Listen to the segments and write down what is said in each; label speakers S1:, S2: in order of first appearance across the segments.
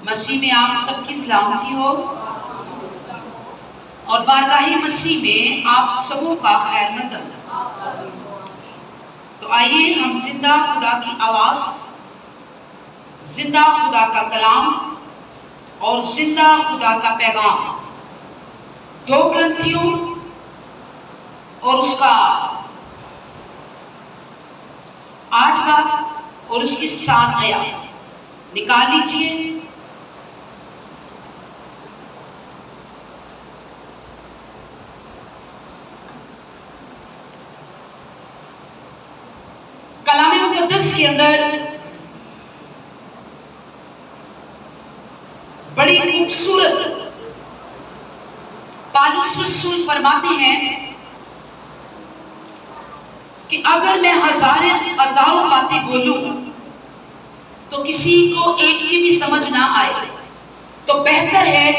S1: मसीह में आप सबकी सलामती हो और बारगाही मसीह में आप सबों का खैर मकदम। तो आइए हम जिंदा खुदा की आवाज, जिंदा खुदा का कलाम और जिंदा खुदा का पैगाम 2 ग्रंथियों और उसका 8वां और उसकी 7 आयत निकाल लीजिए। कलाम मुक़द्दस के अंदर बड़ी खूबसूरत पौलुस रसूल फरमाते हैं कि अगर मैं हजारों बातें बोलूं तो किसी को एक की भी समझ ना आए, तो बेहतर है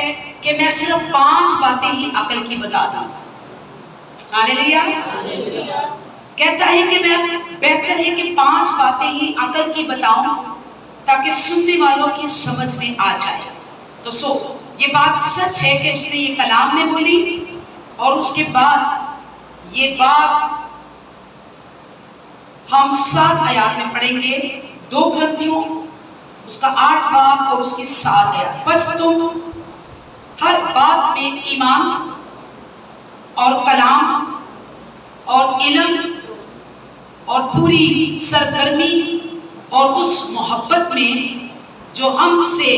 S1: कि मैं सिर्फ 5 बातें ही अकल की बता दूं। हालेलुया। कहता है कि मैं बेहतर है कि 5 बातें ही अकल की बताऊं ताकि सुनने वालों की समझ में आ जाए। तो ये बात सच है कि उसने ये कलाम में बोली और उसके बाद ये बात हम 7 आयत में पढ़ेंगे। 2 ग्रंथियों उसका 8वां और उसकी 7 आयत। बस तुम हर बात में ईमान और कलाम और इल्म और पूरी सरगर्मी और उस मोहब्बत में जो हमसे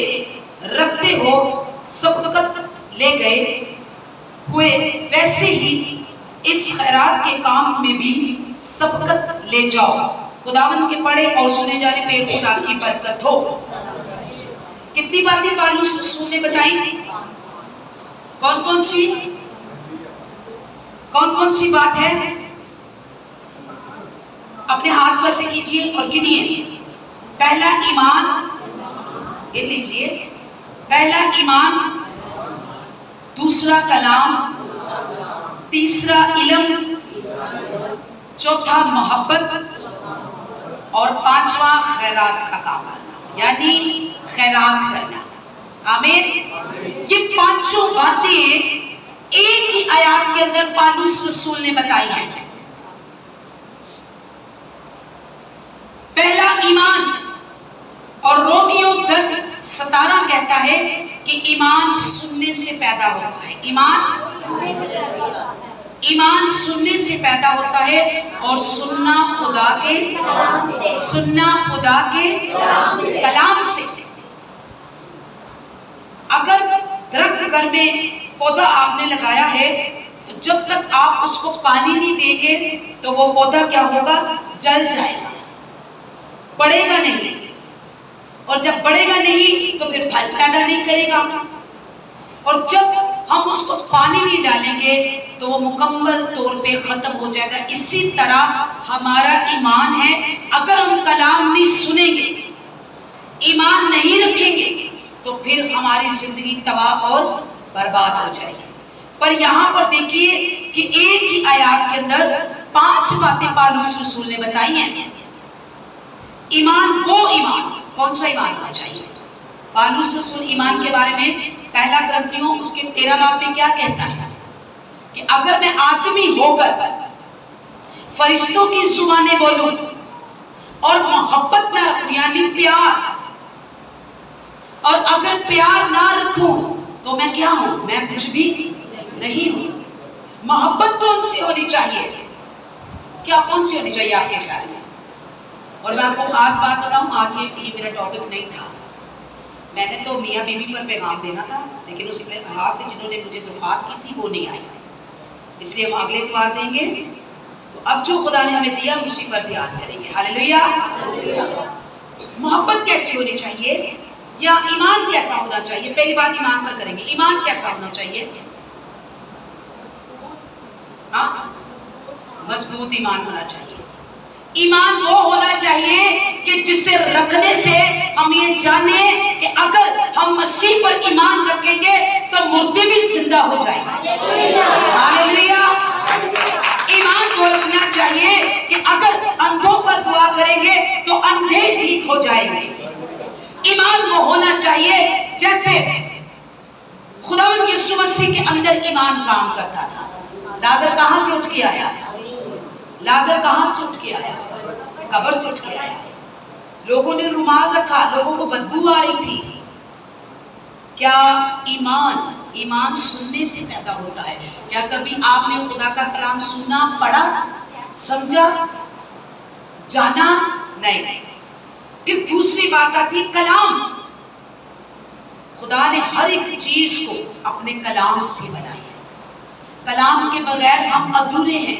S1: रखते हो सबकत ले गए हुए, वैसे ही इस खैरात के काम में भी सबकत ले जाओ। खुदावन के पढ़े और सुने जाने पे खुदा की बरकत हो। कितनी बातें पौलुस रसूल ने बताई? कौन कौन सी बात है? अपने हाथ को ऐसे कीजिए और गिनिए। पहला ईमान, गिन लीजिए। पहला ईमान, दूसरा कलाम, तीसरा इल्म, चौथा मोहब्बत और 5वां खैरात का काम करना, यानी खैरात करना। आमीन। ये 5 बातें एक ही आयत के अंदर पौलुस रसूल ने बताई हैं। पहला ईमान, और रोमियो 10:17 कहता है कि ईमान सुनने से पैदा होता है। ईमान सुनने से पैदा होता है और सुनना खुदा के कलाम से। अगर दरख्त घर में पौधा आपने लगाया है तो जब तक आप उसको पानी नहीं देंगे तो वो पौधा क्या होगा? जल जाएगा, बढ़ेगा नहीं। और जब बढ़ेगा नहीं तो फिर फल पैदा नहीं करेगा। और जब हम उसको पानी नहीं डालेंगे तो वो मुकम्मल तौर पे खत्म हो जाएगा। इसी तरह हमारा ईमान है। अगर हम कलाम नहीं सुनेंगे, ईमान नहीं रखेंगे, तो फिर हमारी जिंदगी तबाह और बर्बाद हो जाएगी। पर यहाँ पर देखिए कि एक ही आयत के अंदर 5 बातें पौलुस रसूल ने बताई हैं। ईमान, वो ईमान, कौन सा ईमान होना चाहिए? पौलुस रसूल ईमान के बारे में पहला ग्रंथियों उसके 13 बाब में क्या कहता है कि अगर मैं आदमी होकर फरिश्तों की जुबानें बोलूं और मोहब्बत ना रखूं, यानी प्यार, और अगर प्यार ना रखूं तो मैं क्या हूं? मैं कुछ भी नहीं हूं। मोहब्बत कौन सी होनी चाहिए? क्या कौन सी होनी चाहिए आपके ख्याल में? और मैं आपको खास बात बताऊं, आज ये मेरा टॉपिक नहीं था। मैंने तो मियाँ बीवी पर पैगाम देना था, लेकिन उस लिहाज से जिन्होंने मुझे दरख्वास्त की थी वो नहीं आई, इसलिए हम अगले इतवार देंगे। तो अब जो खुदा ने हमें दिया उसी पर ध्यान करेंगे। हालेलुया। मोहब्बत कैसी होनी चाहिए या ईमान कैसा होना चाहिए? पहली बात ईमान पर करेंगे। ईमान कैसा होना चाहिए? हाँ, मजबूत ईमान होना चाहिए। ईमान वो होना चाहिए कि जिसे रखने से हम ये जाने कि अगर हम मसीह पर ईमान रखेंगे तो मुर्दे भी जिंदा हो जाएंगे। हालेलुया। ईमान वो रखना चाहिए कि अगर अंधों पर दुआ करेंगे तो अंधे ठीक हो जाएंगे। ईमान वो होना चाहिए जैसे खुदावंद यीशु मसीह के अंदर ईमान काम करता था। लाजर कहां से उठ के आया? लाजर कहां से उठ के आया? कब्र से उठ के आया। लोगों ने रुमाल रखा, लोगों को बदबू आ रही थी। क्या ईमान सुनने से पैदा होता है। क्या कभी आपने खुदा का कलाम सुना, पढ़ा, समझा, जाना? नहीं। फिर दूसरी बात आती है कलाम। खुदा ने हर एक चीज को अपने कलाम से बनाई है। कलाम के बगैर हम अधूरे हैं।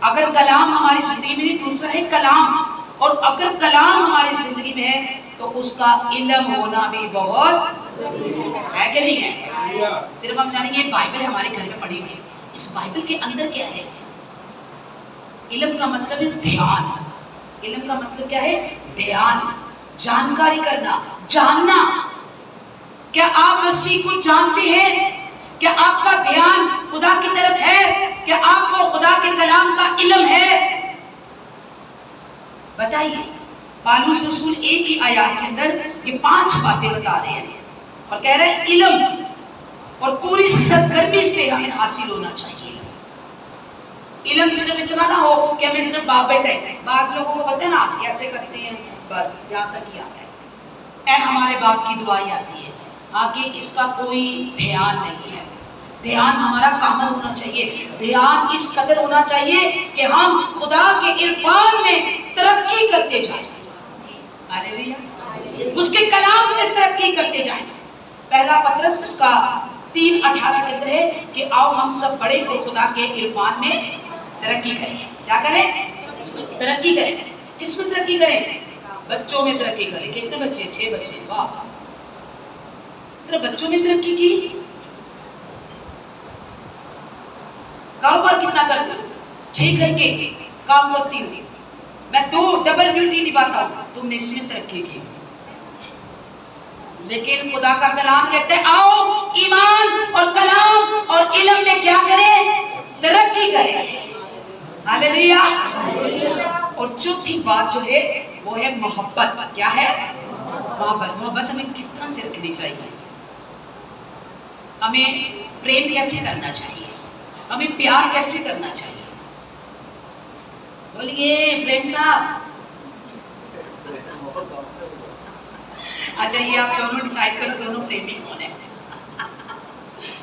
S1: अगर कलाम हमारी जिंदगी में नहीं, दूसरा है कलाम, और अगर कलाम हमारी जिंदगी में है तो उसका इल्म होना भी बहुत है कि नहीं है? सिर्फ हम जानेंगे बाइबल हमारे घर में पढ़ी हुई है, इस बाइबल के अंदर क्या है? इल्म का मतलब है ध्यान। इल्म का मतलब क्या है? ध्यान, जानकारी करना, जानना। क्या आप मसीह को जानते हैं? क्या आपका ध्यान खुदा की तरफ है? क्या आपको खुदा के कलाम का इल्म है? बताइए। पौलुस रसूल एक ही आयत के अंदर ये 5 बातें बता रहे हैं और कह रहे हैं इल्म, और पूरी सरगर्मी से हमें हासिल होना चाहिए। इल्म सिर्फ इतना ना हो कि हमें सिर्फ बाप बेटे, बाज लोगों को पता है ना आप कैसे करते हैं, बस यहाँ तक ही आता है। हमारे बाप की दुआई आती है, आगे इसका कोई ध्यान नहीं है। ध्यान हमारा कामल होना चाहिए। ध्यान इस कदर होना चाहिए कि हम खुदा के इरफान में तरक्की करते जाएं। हालेलुया। उसके कलाम में तरक्की करते जाएं। पहला पत्रस उसका 3:18 के अंदर है कि आओ हम सब बड़े और खुदा के इरफान में तरक्की करें। क्या करें? तरक्की करें। किसमें तरक्की करें? बच्चों में तरक्की करें। कितने बच्चे? 6 बच्चे। वाह, सिर्फ बच्चों में तरक्की की। कारोबार कितना करती हूँ? 6 घर के काम करती हूँ मैं, 2 डबल ड्यूटी निभाता हूँ। तुमने इसमें तरक्की की। लेकिन खुदा का कलाम कहते हैं आओ ईमान और कलाम और इल्म में क्या करें? तरक्की करें। हालेलुया। और चौथी बात जो है वो है मोहब्बत। क्या है? मोहब्बत। मोहब्बत हमें किस तरह से रखनी चाहिए? हमें प्रेम कैसे करना चाहिए? हमें प्यार कैसे करना चाहिए? बोलिए प्रेम साहब। अच्छा, ये आप दोनों डिसाइड करो, दोनों प्रेमी कौन है?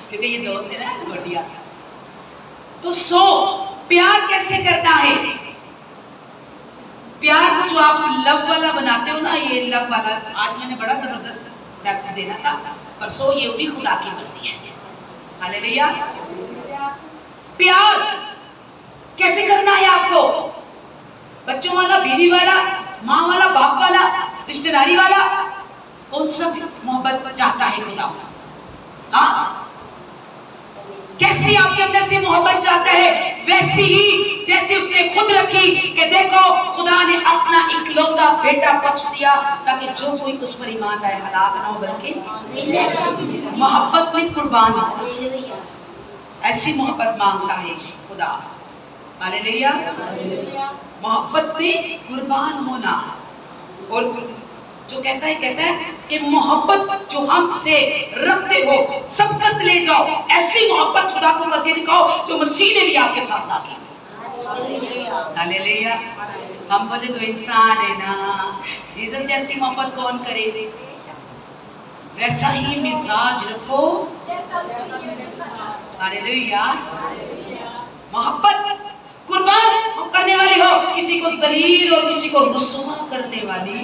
S1: क्योंकि ये दोस्त है ना बढ़िया। तो प्यार कैसे करना है? प्यार को जो आप लव वाला बनाते हो ना, ये लव वाला, आज मैंने बड़ा जबरदस्त मैसेज देना था, पर ये भी खुदा की मर्जी है। हालेलुया। प्यार कैसे करना है आपको? बच्चों वाला, बीवी वाला, माँ वाला, बाप वाला, रिश्तेदारी वाला, कौन सा मोहब्बत चाहता है खुदा? हाँ, कैसी आपके अंदर से मोहब्बत चाहता है? वैसी ही जैसे उसने खुद रखी कि देखो खुदा ने अपना इकलौता बेटा बख्श दिया ताकि जो कोई उस पर ईमान लाए हलाक ना हो बल्कि मोहब्बत में कुर्बान हो। ऐसी मोहब्बत मांगता है खुदा। हालेलुया। मोहब्बत में कुर्बान होना। और जो कहता है कि मोहब्बत जो हमसे रखते हो सबकत ले जाओ। ऐसी मोहब्बत खुदा को करके दिखाओ जो मसीह ने भी आपके साथ ना की। हालेलुया। हम बोले तो इंसान है ना, जीसस जैसी मोहब्बत कौन करे? वैसा ही मिजाज रखो। हालेलुया। मोहब्बत कुर्बान करने वाली हो, किसी को जलील और किसी को रुस्वा करने वाली।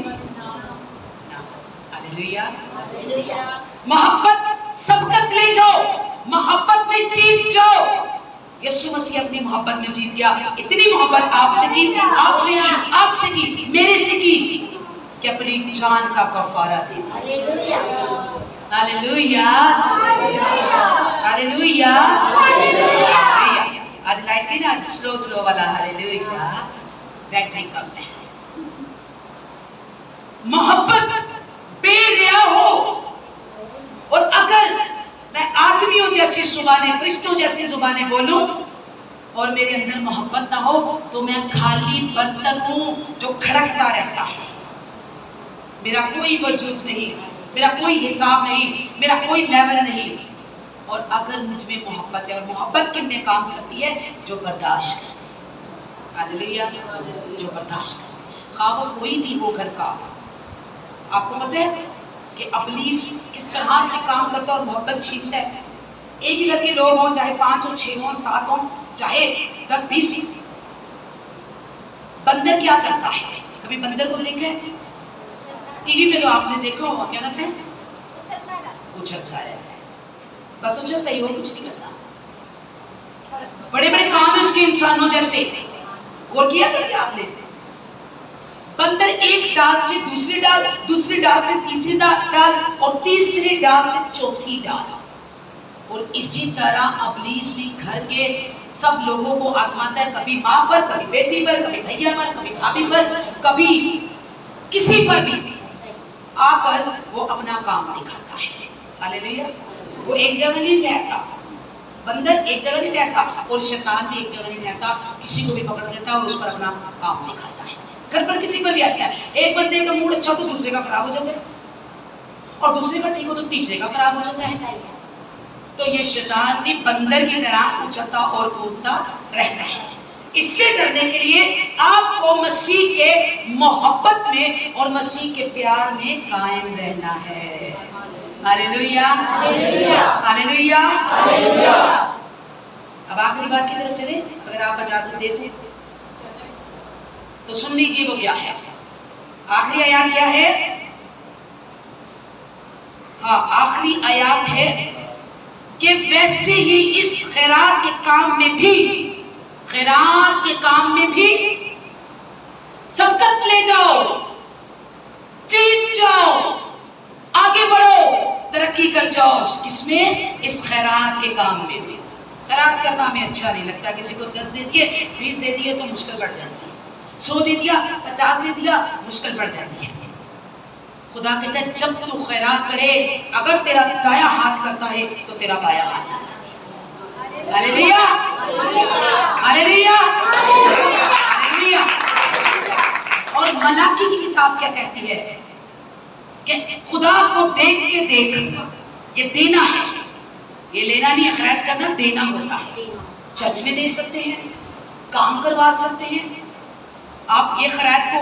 S1: हालेलुया। मोहब्बत सबकत ले जाओ, मोहब्बत में जीत जाओ। यीशु मसीह अपनी मोहब्बत में जीत गया। इतनी मोहब्बत आपसे की, आपसे की, आपसे की, मेरे से की कि अपनी जान का कफारा दे। हालेलुया। हालेलुया। हालेलुया। आज लाइट की ना, स्लो वाला। हालेलुया। बैटरी कम है। मोहब्बत बेरिया हो। और अगर मैं आदमियों जैसी जुबानें, फरिश्तों जैसी जुबानें बोलूं और मेरे अंदर मोहब्बत ना हो तो मैं खाली बर्तन हूं जो खड़कता रहता है, मेरा कोई वजूद नहीं। मेरा कोई हिसाब नहीं, मेरा कोई लेवल नहीं। और अगर मुझ में मोहब्बत है, और मोहब्बत किन में काम करती है? जो बर्दाश्त करे। हालेलुया, जो बर्दाश्त करे, खा वो कोई भी हो घर का। आपको पता है कि इब्लीस किस तरह से काम करता है और मोहब्बत छीनता है। एक ही घर के लोग हों, चाहे 5 हो, 6 हो, 7 हो, चाहे 10-20 हो। बंदर क्या करता है? कभी बंदर को देखा है? टीवी में तो आपने देखा होगा, क्या करते हैं? उछलता रहता है, बस उछलता ही, वो कुछ नहीं करता। बड़े बड़े काम है उसके इंसानों जैसे। और किया कभी आपने? बंदर एक डाल से दूसरी डाल, दूसरी डाल से तीसरी डाल, और तीसरी डाल से चौथी डाल। और इसी तरह इब्लीस भी घर के सब लोगों को आजमाता है, कभी माँ पर, कभी बेटी पर, कभी भैया पर, कभी भाभी पर, कभी किसी पर भी आकर वो अपना काम दिखाता है। हालेलुया। वो एक जगह नहीं ठहरता, बंदर एक जगह नहीं ठहरता, और शैतान भी एक जगह नहीं ठहरता। किसी को भी पकड़ लेता है और उस पर अपना काम दिखाता है। घर पर किसी पर भी आता है। एक बंदे का मूड अच्छा हो तो दूसरे का खराब हो जाता है, और दूसरे का ठीक हो तो तीसरे का खराब हो जाता है। तो ये शैतान भी बंदर की तरह उछलता और कूदता रहता है। इससे डरने के लिए आपको मसीह के मोहब्बत में और मसीह के प्यार में कायम रहना है। Hallelujah, hallelujah, hallelujah, hallelujah. अब आखिरी बात की तरफ चले, अगर आप इजाजत देते तो सुन लीजिए वो क्या है। आखिरी आयत क्या है? हाँ, आखिरी आयत है कि वैसे ही इस खैरात के काम में भी, खैरात के काम में भी सबकत ले जाओ, जीत जाओ, आगे बढ़ो, तरक्की कर जाओ। किसमें? इस खैरात के काम में भी। खैरात करना हमें अच्छा नहीं लगता। किसी को 10 दे दिए, 20 दे दिए तो मुश्किल बढ़ जाती है, 100 दे दिया, 50 दे दिया, मुश्किल बढ़ जाती है। खुदा कहता है जब तू खैरात करे, अगर तेरा दाया हाथ करता है तो तेरा बाया हाथ आ जाए। Hallelujah, hallelujah, hallelujah. और मलाकी की किताब क्या कहती है कि खुदा को देख के देख, ये देना है, ये लेना नहीं है। खैरात करना देना होता है। चर्च में दे सकते हैं, काम करवा सकते हैं आप। ये खैरात को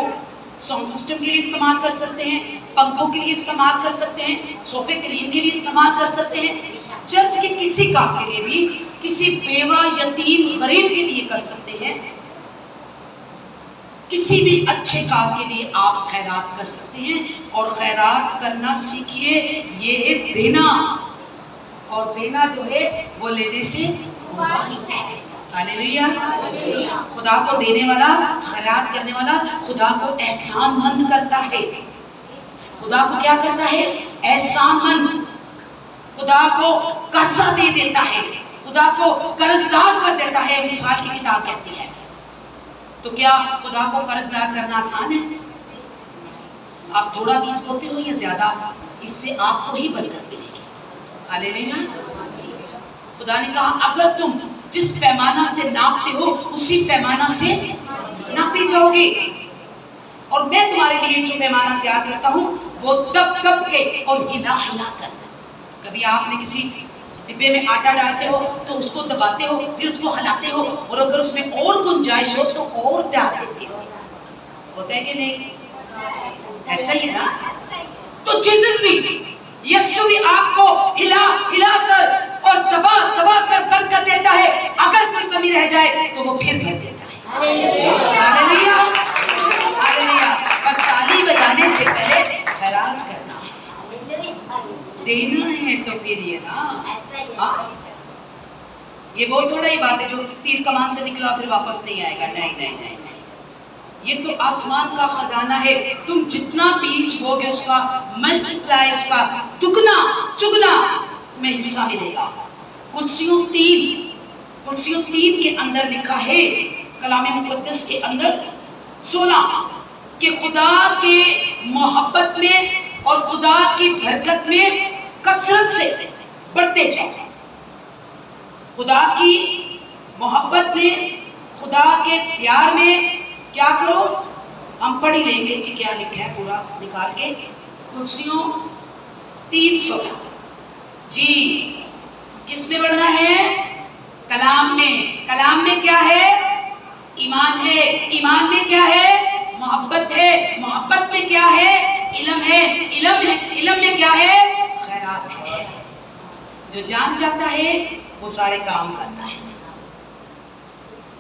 S1: साउंड सिस्टम के लिए इस्तेमाल कर सकते हैं, पंखों के लिए इस्तेमाल कर सकते हैं, सोफे क्लीन के लिए इस्तेमाल कर सकते हैं। चर्च के किसी काम के लिए भी, किसी बेवा, यतीम, गरीब के लिए कर सकते हैं। किसी भी अच्छे काम के लिए आप खैरात कर सकते हैं। और खैरात करना सीखिए, ये है देना। और देना जो है वो लेने से है। हालेलुया। खुदा को देने वाला, खैरात करने वाला खुदा को एहसानमंद करता है। खुदा को क्या करता है? एहसानमंद। खुदा को कर्जा दे देता है, खुदा को कर्जदार कर देता है। मिसाल की किताब कहती है। तो क्या खुदा को कर्जदार करना आसान है? आप थोड़ा बीज बोते हो या ज्यादा, इससे आपको ही बरकत मिलेगी। हालेलुया। खुदा ने कहा अगर तुम जिस पैमाना से नापते हो उसी पैमाना से नापी जाओगे। और मैं तुम्हारे लिए जो पैमाना तैयार करता हूँ वो दब दब के और हिला हिला कर। कभी आपने किसी डिब्बे में आटा डालते हो तो उसको दबाते हो, फिर उसको हिलाते हो, और अगर उसमें और गुंजाइश हो तो और डाल देते हो। होता है कि नहीं? ऐसा ही ना। तो जीसस भी, यीशु भी आपको हिला हिला कर और दबा दबा कर बरकत देता है। अगर कोई कमी रह जाए तो वो फिर भर देता है। Hallelujah, hallelujah. पर ताली बजाने से पहले खैरात करना है, देना है तो फिर ये ना। हाँ, ये वो थोड़ा ही बात है जो तीर कमान से निकला फिर वापस नहीं आएगा। नहीं नहीं नहीं, ये तो आसमान का खजाना है। तुम जितना बीज बोगे उसका मल्टीप्लाई, उसका दुगना चुगना में हिस्सा मिलेगा। कुर्सियों 3 के अंदर लिखा है, कलाम मुक़द्दस के अंदर 16 कि खुदा के मोहब्बत में और खुदा की बरकत में कसरत से बढ़ते जाओ। खुदा की मोहब्बत में, खुदा के प्यार में क्या करो? हम पढ़ ही लेंगे कि क्या लिखा है पूरा निकाल के। कुर्सियों 300 जी। किसमें बढ़ना है? कलाम में। कलाम में क्या है? ईमान है। ईमान में क्या है? मोहब्बत है। मोहब्बत में क्या है? इल्म है। इल्म में क्या है? खैरात है। जो जान जाता है वो सारे काम करता है।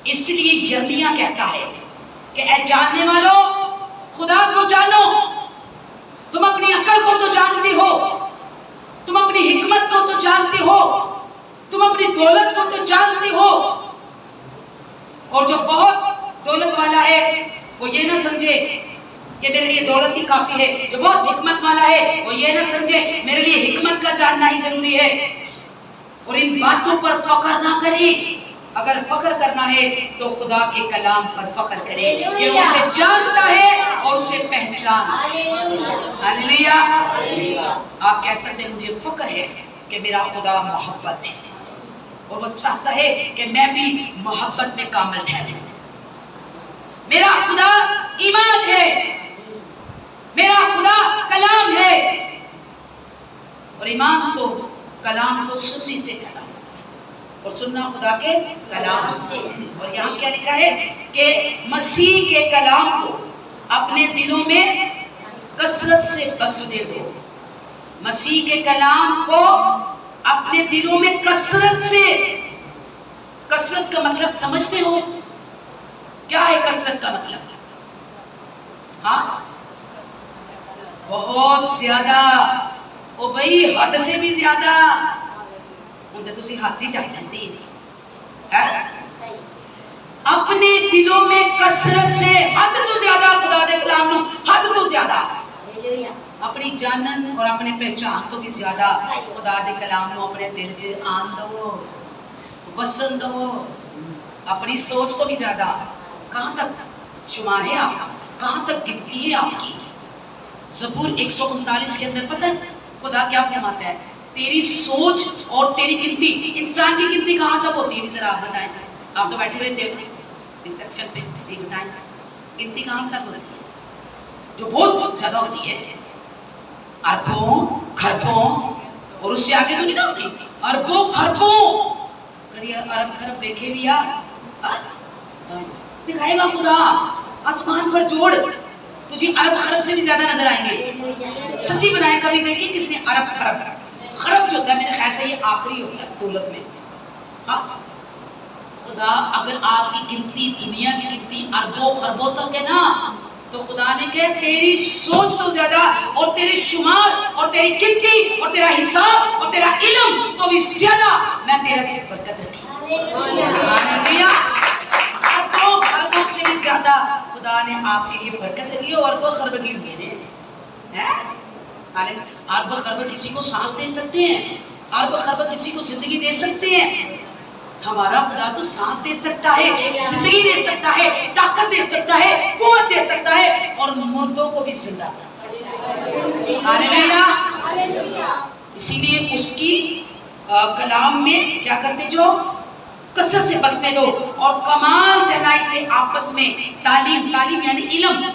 S1: इसलिए यर्मिया कहता है कि ऐ जानने वालों, खुदा को जानो। तुम अपनी अकल को तो जानते हो, तुम अपनी हिकमत को तो जानते हो, तुम अपनी दौलत को तो जानते हो। और जो बहुत दौलत वाला है वो ये ना समझे कि मेरे लिए दौलत ही काफी है। जो बहुत हिकमत वाला है वो ये ना समझे मेरे लिए हिकमत का जानना ही जरूरी है। और इन बातों पर फख्र ना करे। अगर फख्र करना है तो खुदा के कलाम पर फख्र करे कि उसे जानता है और उसे पहचान। हालेलुया। आप कह सकते हैं मुझे फख्र है कि मेरा खुदा मोहब्बत है और वो चाहता है कि मैं भी मोहब्बत में कामिल ठहरूं। मेरा खुदा ईमान है, मेरा खुदा कलाम है। और ईमान तो कलाम को सुनने से करता है और सुनना खुदा के कलाम से। और यहाँ क्या लिखा है कि मसीह के कलाम को अपने दिलों में कसरत से बसने दो। मसीह के कलाम को अपने दिलों में कसरत से। कसरत का मतलब समझते हो? क्या है कसरत का मतलब? हाँ, बहुत ज्यादा। ओ भाई, हद से भी ज्यादा। उधर तुसी हाथ ही ढक लेंदी है। अपने दिलों में कसरत से, हद तो ज्यादा खुदा दे कलाम नु, हद तो ज्यादा। अपनी जानन और अपने पहचान तो भी ज्यादा खुदा दे कलाम नु अपने दिल च आन दो, वसन दो। अपनी सोच तो भी ज्यादा। कहां तक शुमार है आपका? कहां तक गिनती है आपकी? ज़बूर 139 के अंदर पता है खुदा क्या फरमाता है? तेरी सोच और तेरी गिनती, इंसान की गिनती कहां तक होती है? जरा आप बताएं। आप तो बैठे रहते हो रिसेप्शन पे, जी बताएं गिनती कहां तक होती है? जो बहुत ज्यादा होती है, अरबों खरबों, और उससे आगे तो नहीं ना होती। अरबों खरबों, करिए अरब खरब देखे भी यार, दिखाएगा खुदा आसमान पर जोड़, तुझे अरब खरब से भी ज्यादा नजर आएंगे। सच्ची बनाए कभी देखिए किसने अरब खरब? खरब जो होता है मेरे ख्याल से ये आखिरी होता है दौलत में। हाँ, खुदा अगर आपकी गिनती दुनिया की गिनती अरबों खरबों तक है ना, तो खुदा ने कहा तेरी सोच तो ज्यादा और तेरे शुमार और तेरी गिनती और तेरा हिसाब और तेरा इल्म तो भी ज्यादा मैं तेरे से बरकत रखी। हालेलुया। अरबों खरबों से भी ज्यादा खुदा ने आपके लिए बरकत रखी और अरबों खरब की उम्मीद है। अरब खरब किसी को सांस दे सकते हैं, अरब खरब किसी को जिंदगी दे सकते हैं। हमारा खुदा तो सांस दे सकता है, जिंदगी दे सकता है, ताकत दे सकता है, कुव्वत दे सकता है और मुर्दों को भी जिंदा कर सकता है। हालेलुया। इसीलिए उसकी कलाम में क्या करते जो कसरत से बसने दो और कमाल तनाई से आपस में तालीम, तालीम यानी इल्म,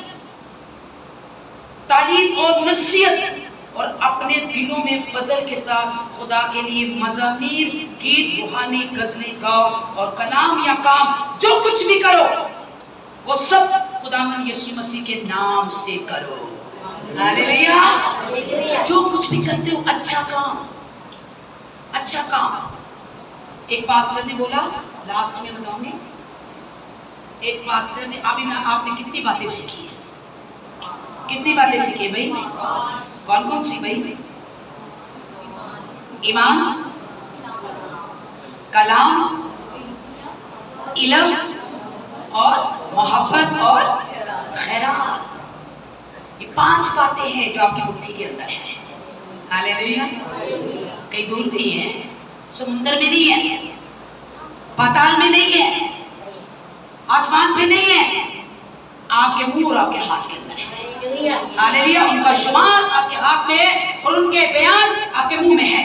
S1: तालीम और नसीहत, और अपने दिलों में फजल के साथ खुदा के लिए मज़ामीर, गीत, बुहानी, गजलें गाओ और कलाम या काम जो कुछ भी करो वो सब खुदावंद यीशु मसीह के नाम से करो। हालेलुया। जो कुछ भी करते हो अच्छा काम, अच्छा काम। एक पास्टर ने बोला, लास्ट में बताऊंगी, एक पास्टर ने, अभी मैं आपने कितनी बातें सीखी है? कितनी बातें सीखी भाई? कौन कौन सी भाई? ईमान, कलाम, इल्म और मोहब्बत और खैरात। ये 5 बातें हैं जो आपकी मुट्ठी के अंदर है। हालेलुया। कहीं दूर नहीं है, समुद्र में नहीं है, पाताल में नहीं है, आसमान पे नहीं है, आपके मुंह और आपके हाथ के अंदर है। हालेलुया। उनका शुमार आपके हाथ में है और उनके बयान आपके मुंह में है।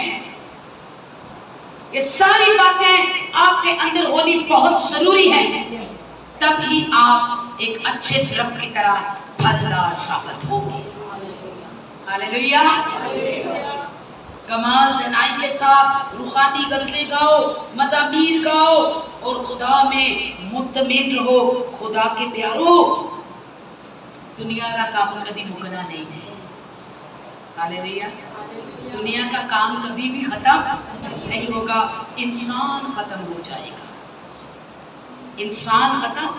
S1: ये सारी बातें आपके अंदर होनी बहुत जरूरी है, तभी आप एक अच्छे दरख्त की तरह फलदार साबित होंगे। हालेलुया। कमाल धनाई के साथ रूहानी गजलें गाओ, मज़ामीर गाओ और खुदा में मुतमिन रहो। खुदा के प्यारो, दुनिया का काम कभी मुकना नहीं चाहिए। हालेलुया। दुनिया का काम कभी भी खत्म नहीं होगा। इंसान खत्म हो जाएगा, इंसान खत्म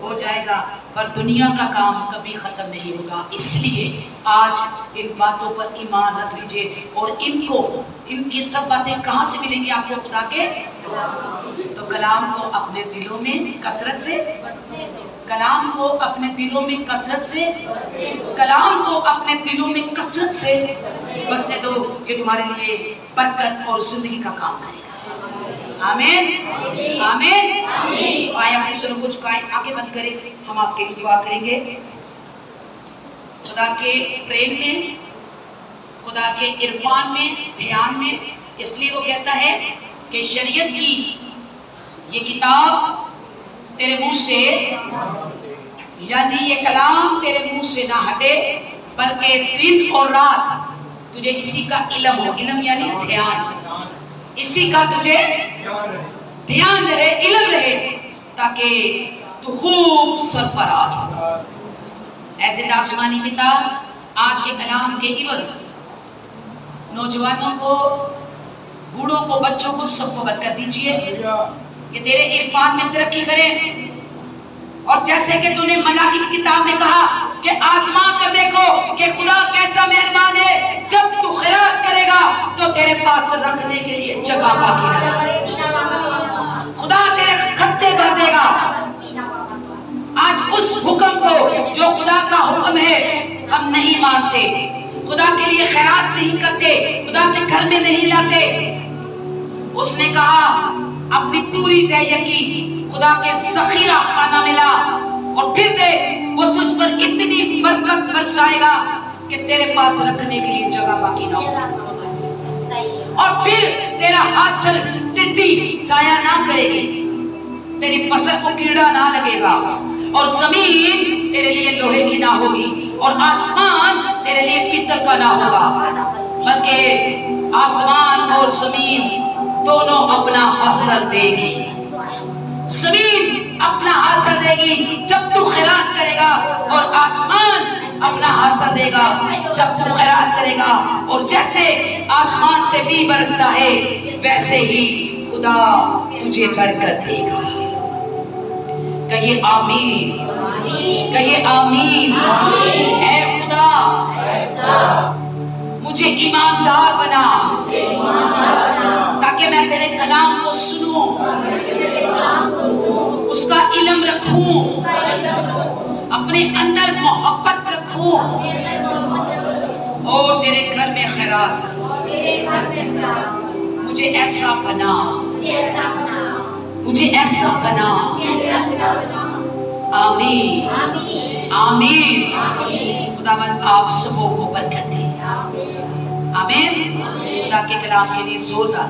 S1: हो जाएगा, पर दुनिया का काम कभी खत्म नहीं होगा। इसलिए आज इन बातों पर ईमान रख लीजिए और इनकी सब बातें कहाँ से मिलेंगी आपको? खुदा के तो कलाम को अपने दिलों में कसरत से, कलाम को अपने दिलों में कसरत से, कलाम को अपने दिलों में कसरत से बसने दो। ये तुम्हारे लिए बरकत और जिंदगी का काम करेगा। आमीन, आमीन। आए अपने सुरों को झुकाएं, आंखें बंद करें, हम आपके लिए दुआ करेंगे। खुदा के प्रेम में, खुदा के इरफान में, ध्यान में। इसलिए वो कहता है कि शरीयत की ये किताब तेरे मुंह से, यानी ये कलाम तेरे मुंह से ना हटे, बल्कि दिन और रात तुझे इसी का इल्म हो। इल्म यानी ध्यान, इसी का तुझे ध्यान रहे, इल्म रहे, ताकि तू खूब सरफराज हो। ऐसे आसमानी पिता, आज के कलाम के इवज़ नौजवानों को, बूढ़ों को, बच्चों को, सबको बरकत दीजिए। ये तेरे इरफान में तरक्की करें। और जैसे कि तूने मलाकी की किताब में कहा कि आजमा कर देखो कि खुदा कैसा मेहरबान है, जब तू खैरात करेगा तो तेरे पास रखने के लिए जगह बाकी रहेगा, खुदा तेरे खत्ते भर देगा। आज उस हुक्म को जो खुदा का हुक्म है हम नहीं मानते, खुदा के लिए खैरात नहीं करते, खुदा के घर में नहीं लाते। उसने कहा अपनी पूरी तैयकी खुदा के ज़ख़ीरा खाना मिला और फिर दे, वो तुझ पर इतनी बरकत बरसाएगा कि तेरे पास रखने के लिए जगह बाकी ना हो। और फिर तेरा हासिल टिड्डी जाया ना करेगी, तेरी फसल को कीड़ा ना लगेगा, और जमीन तेरे लिए लोहे की ना होगी, और आसमान तेरे लिए पीतल का ना होगा, बल्कि आसमान और जमीन दोनों अपना हासिल देगी। जमीन अपना हासिल देगी जब तू खैरात करेगा, और आसमान अपना हासिल देगा जब तू खैरात करेगा। और जैसे आसमान से भी बरसता है, वैसे ही खुदा तुझे बरकत देगा। कहिए आमीन, कहिए आमीन। ऐ खुदा मुझे ईमानदार बना, ताकि मैं तेरे कलाम को सुनूं, उसका इल्म रखूं, अपने अंदर मोहब्बत रखूं, और तेरे घर में खैरात करूं। मुझे ऐसा बना, मुझे ऐसा बना। आमीन, आमीन। खुदावंद आप सबों को बरकत दे। आमीन। खुदा के कलाम के लिए जोरदार